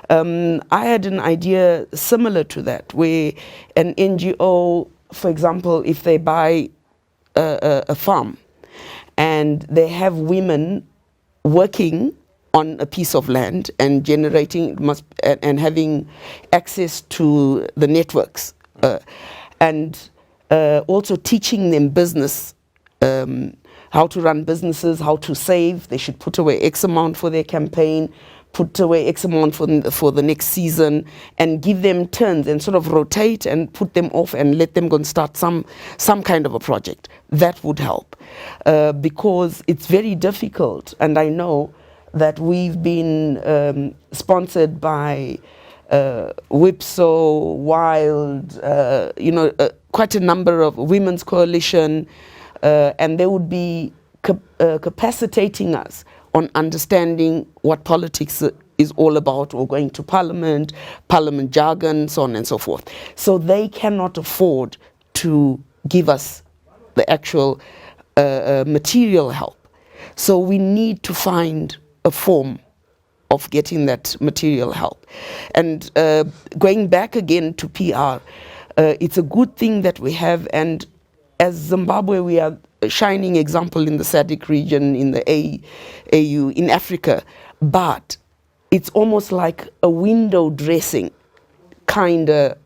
I had an idea similar to that, where an NGO, for example, if they buy a farm and they have women working on a piece of land and generating and having access to the networks and also teaching them business, how to run businesses, how to save. They should put away X amount for their campaign, put away X amount for the next season, and give them turns and sort of rotate and put them off and let them go and start some kind of a project. That would help because it's very difficult. And I know that we've been sponsored by WIPSO, WILD, quite a number of women's coalition, and they would be capacitating us on understanding what politics is all about, or going to parliament jargon, so on and so forth. So they cannot afford to give us the actual material help. So we need to find a form of getting that material help. And going back again to PR, it's a good thing that we have, and as Zimbabwe, we are a shining example in the SADC region, in the AU, in Africa, but it's almost like a window dressing kind of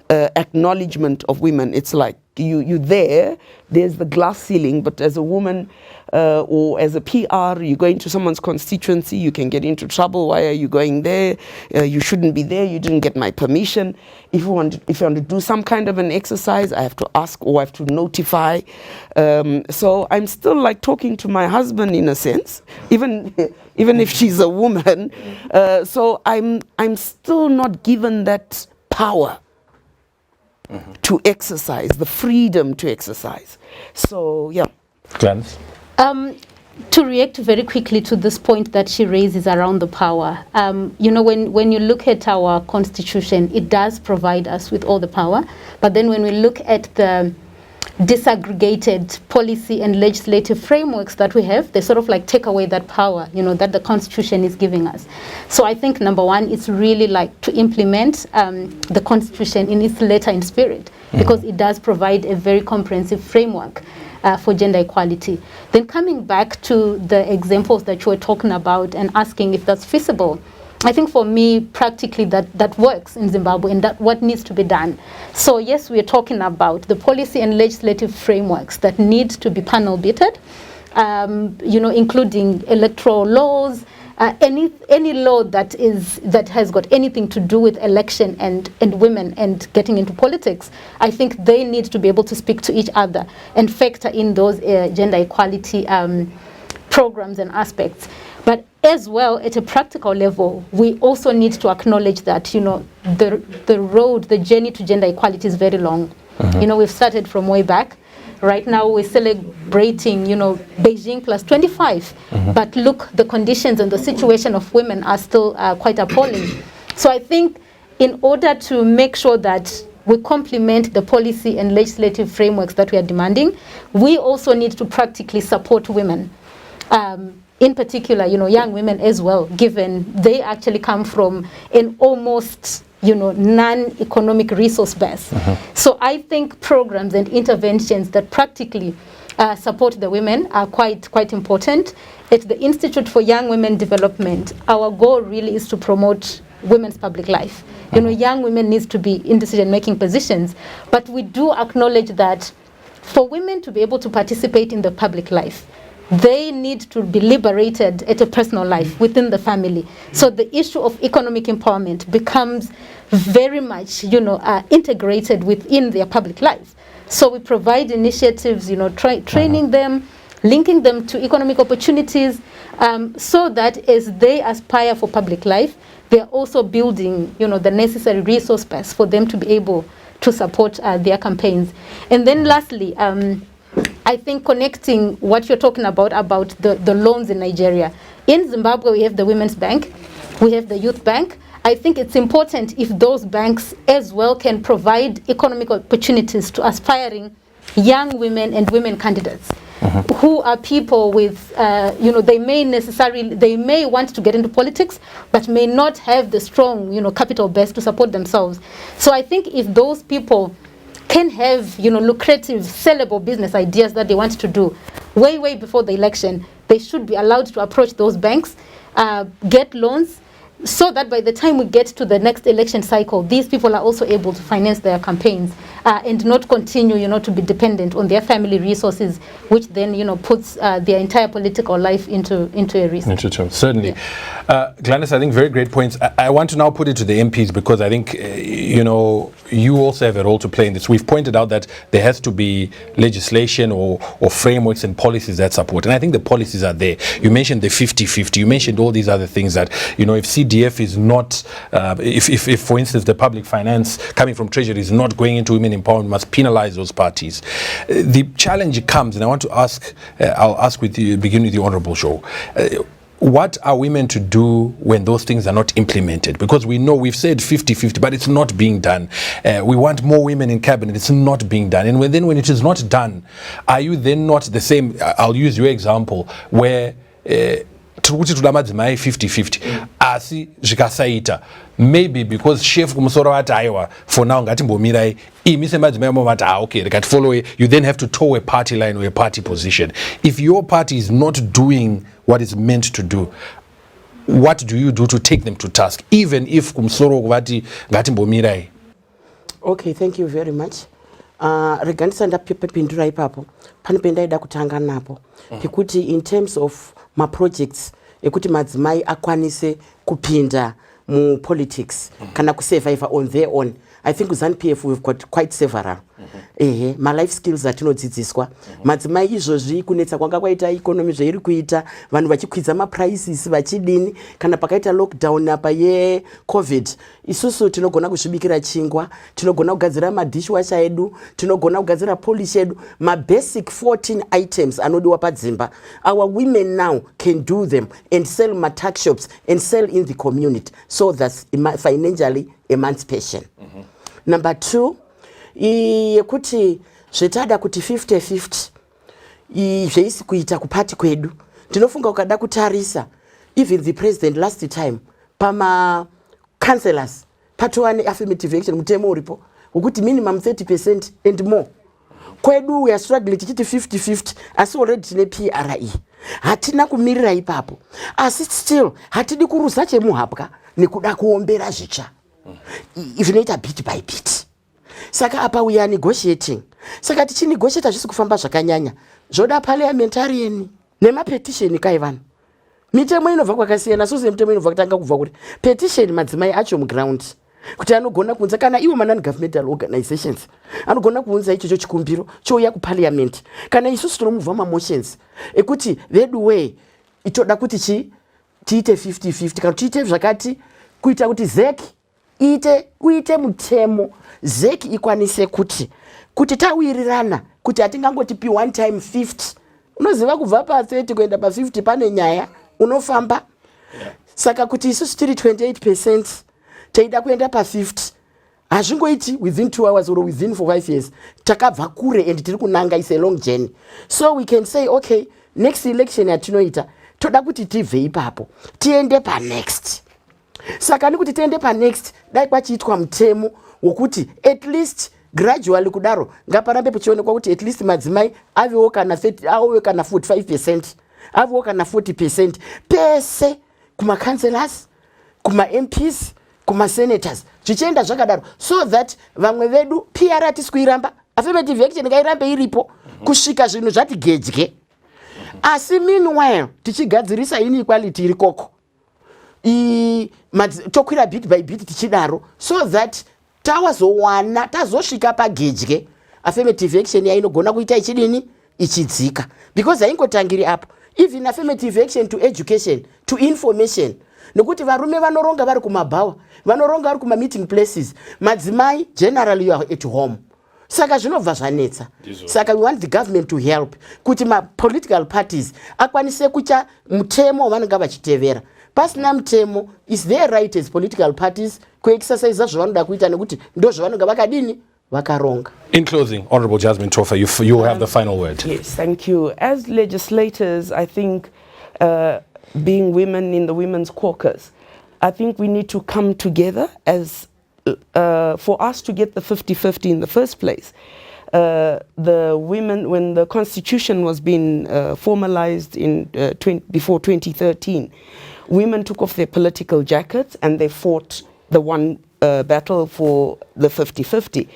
acknowledgement of women. It's like you're there's the glass ceiling, but as a woman or as a PR, you go into someone's constituency, you can get into trouble. Why are you going there? You shouldn't be there. You didn't get my permission. If you want to do some kind of an exercise, I have to ask or I have to notify. So I'm still like talking to my husband in a sense, even if she's a woman. So I'm still not given that power. To exercise, the freedom to exercise. So, yeah. Clarence? To react very quickly to this point that she raises around the power, when you look at our constitution, it does provide us with all the power. But then when we look at the disaggregated policy and legislative frameworks that we have, they sort of like take away that power, that the constitution is giving us. So I think number one, it's really like to implement the constitution in its letter and spirit, because it does provide a very comprehensive framework. for gender equality. Then coming back to the examples that you were talking about and asking if that's feasible, I think for me, practically that works in Zimbabwe, and that what needs to be done. So yes, we are talking about the policy and legislative frameworks that need to be panel beated, including electoral laws, any law that has got anything to do with election and women and getting into politics. I think they need to be able to speak to each other and factor in those gender equality programs and aspects. But as well, at a practical level, we also need to acknowledge that, the journey to gender equality is very long. We've started from way back. Right now, we're celebrating, Beijing plus 25. But look, the conditions and the situation of women are still quite appalling. So I think in order to make sure that we complement the policy and legislative frameworks that we are demanding, we also need to practically support women. In particular, young women as well, given they actually come from an almost, non-economic resource base. So I think programs and interventions that practically support the women are quite important. At the Institute for Young Women Development, our goal really is to promote women's public life. Young women need to be in decision-making positions, but we do acknowledge that for women to be able to participate in the public life, they need to be liberated at a personal life within the family. So the issue of economic empowerment becomes very much, integrated within their public life. So we provide initiatives, training them, linking them to economic opportunities, so that as they aspire for public life, they're also building, the necessary resource base for them to be able to support their campaigns. And then lastly, I think connecting what you're talking about the loans in Nigeria. In Zimbabwe, we have the Women's Bank, we have the Youth Bank. I think it's important if those banks as well can provide economic opportunities to aspiring young women and women candidates who are people with, they may want to get into politics, but may not have the strong, capital base to support themselves. So I think if those people can have, lucrative, sellable business ideas that they want to do way before the election, they should be allowed to approach those banks, get loans, so that by the time we get to the next election cycle, these people are also able to finance their campaigns and not continue, to be dependent on their family resources, which then, puts their entire political life into a risk. Certainly. Yeah. Gladys, I think very great points. I want to now put it to the MPs because I think, you also have a role to play in this. We've pointed out that there has to be legislation or frameworks and policies that support. And I think the policies are there. You mentioned the 50-50. You mentioned all these other things that, if CDF is not, if for instance, the public finance coming from Treasury is not going into women empowerment, must penalize those parties. The challenge comes, and I want to ask, I'll ask with you, begin with the Honorable Show. What are women to do when those things are not implemented? Because we know we've said 50-50, but it's not being done. We want more women in cabinet. It's not being done. And then when it is not done, are you then not the same? I'll use your example where tikuti toda madzimai 50-50 asi zvikasaita maybe because chef kumusoro ati aiwa for now ngatimbomirai imi semadzimai momati okay follow it. You then have to toe a party line or a party position. If your party is not doing what it's meant to do, what do you do to take them to task, even if kumusoro kuvati ngatimbomirai? Okay, thank you very much. Regarding ndapindura ipapo pane pendaida kutanga napo pekuti in terms of ma projects ekuti madzimai akwanise kupinda mu politics kana kusurvive on their own. I think with ZANU-PF we've got quite several. My life skills atinodzidziswa madzimai izvozvi kunetsa kwanga kwaita economy zvairi kuita vanhu vachikwidza ma prices vachidini kana pakaita lockdown apa ye covid isusu tinogona kuzvibikira chingwa, tinogona kugadzira ma dishwasher edu, tinogona kugadzira polish edu, ma basic 14 items anodiwa padzimba. Our women now can do them and sell ma tuck shops and sell in the community, so that's financially emancipation. Number 2, yekuti zvetada kuti 50-50 zveisi kuita kupati kwedu tinofunga ukada kutarisa even the president last time pama councillors patowane affirmative action mutemo uripo ukuti minimum 30% and more kwedu we are struggling tichiti 50-50 asi already tine PRE hatina kumirira ipapo asi still hatidi kurusa chemuhapwa nekuda kuombera zvicha zvinoita bit by bit. Saka apa we are negotiating. Saka tichinegotiate zvisi kufamba zvakanyanya zvoda parliamentarian nemapetition kai vanhu. Mitemo inobva kwakasiyana sose mitemo inobva kutanga kubva kuti petition madzimai acho muground kuti anogona kunza kana iwo non-governmental organizations anogona kuunza ichocho chikumbiro chouya kuparliament kana isusu tinomuvha mamotions ekuti that way itoda kuti tiite 50-50 kana tiite zvakati kuita kuti ZEC uite mutemo ZEC ikwanise kuti tawirirana kuti hatingangotipi one time 50 unoziva kubva pa30 kuenda pa50 pane nyaya unofamba. Saka kuti isusu tiri 28% taida kuenda pa50 hazvingoiti within 2 hours or within 5 years takabva kure and tiri kunanga is a long journey. So we can say okay, next election yatinoita toda kuti tibve ipapo tiende pa next. Saka nikuti tiende pa next dai kwachiitwa mutemo wokuti at least gradually kudaro ngaparambe pichionekwa kuti at least madzimai avewo kana 30 awewo kana 45% avewo kana 40% pese kuma councillors kuma MPs kuma senators zvichienda zvakadaro so that vamwe vedu PR hatisi kuiramba affirmative action ngairambe iripo kusvika zvinhu zvati gedye. Asi meanwhile tichigadzirisa inequality irikoko tokwira bit by bit tichidaro so that tawazowana tazosvika pagedye affirmative action yainogona kuita ichidini ichidzika because haingotangiri apo. Even affirmative action to education to information nokuti varume vanoronga vari kumabhawa vanoronga vari kuma meeting places madzimai generally you are at home. Saka zvinobva zvanetsa. Saka we want the government to help kuti ma political parties akwanise kucha mutemo wavanenge vachitevera. Pasina mutemo is their right as political parties kuexercise zvavanoda kuita nekuti ndo zvavanenge vakadini vakaronga. In closing, Honorable Jasmine Tofa, you have the final word. Yes, thank you. As legislators, I think being women in the Women's Caucus, I think we need to come together as for us to get the 50-50 in the first place. The women, when the Constitution was being formalized in before 2013, women took off their political jackets and they fought the one battle for the 50-50.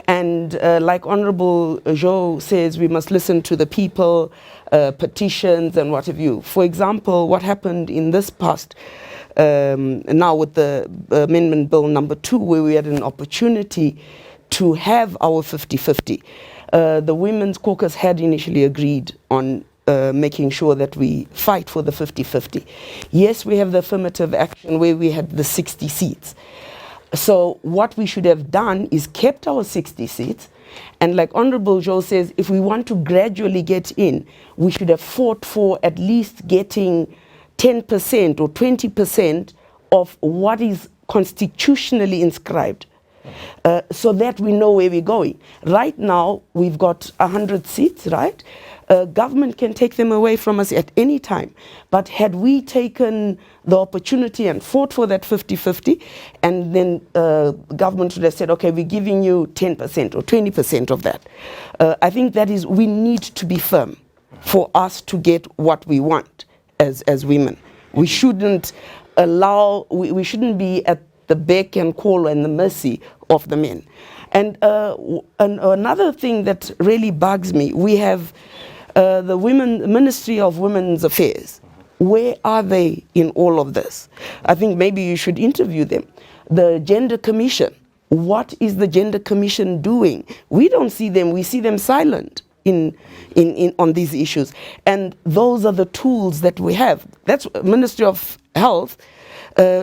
And like Honorable Jo says, we must listen to the people, petitions and what have you. For example, what happened in this past, now with the Amendment Bill number 2, where we had an opportunity to have our 50-50. The Women's Caucus had initially agreed on making sure that we fight for the 50-50. Yes, we have the affirmative action where we had the 60 seats. So what we should have done is kept our 60 seats, and like Honorable Jo says, if we want to gradually get in, we should have fought for at least getting 10% or 20% of what is constitutionally inscribed, so that we know where we're going. Right now, we've got 100 seats, right? Government can take them away from us at any time. But had we taken the opportunity and fought for that 50-50, and then government would have said, okay, we're giving you 10% or 20% of that. I think that is, we need to be firm for us to get what we want as women. We shouldn't allow, we shouldn't be at the beck and call and the mercy of the men. And another thing that really bugs me, we have the Ministry of Women's Affairs. Where are they in all of this? I think maybe you should interview them. The Gender Commission, what is the Gender Commission doing? We don't see them, we see them silent on these issues. And those are the tools that we have. That's Ministry of Health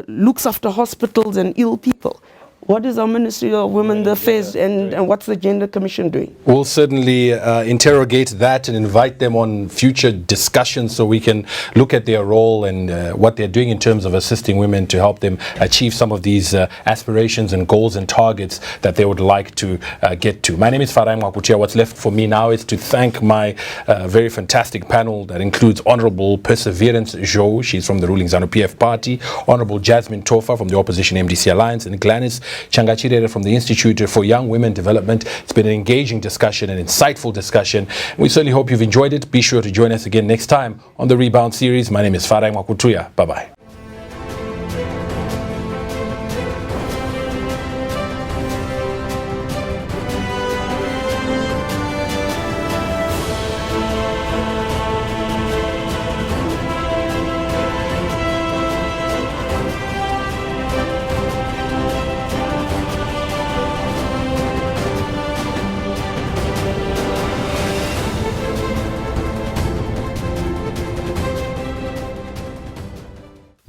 looks after hospitals and ill people. What is our Ministry of Women's Affairs and what's the Gender Commission doing? We'll certainly interrogate that and invite them on future discussions so we can look at their role and what they're doing in terms of assisting women to help them achieve some of these aspirations and goals and targets that they would like to get to. My name is Farai Mwakutia. What's left for me now is to thank my very fantastic panel that includes Honorable Perseverance Jo, she's from the ruling ZANU-PF party, Honorable Jasmine Tofa from the opposition MDC Alliance, and Gladys Changachirere from the Institute for Young Women Development. It's been an engaging discussion, an insightful discussion. We certainly hope you've enjoyed it. Be sure to join us again next time on the Rebound series. My name is Farai Mwakutuya. Bye-bye.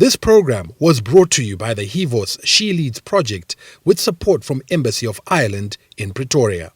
This program was brought to you by the HStvZim She Leads project with support from Embassy of Ireland in Pretoria.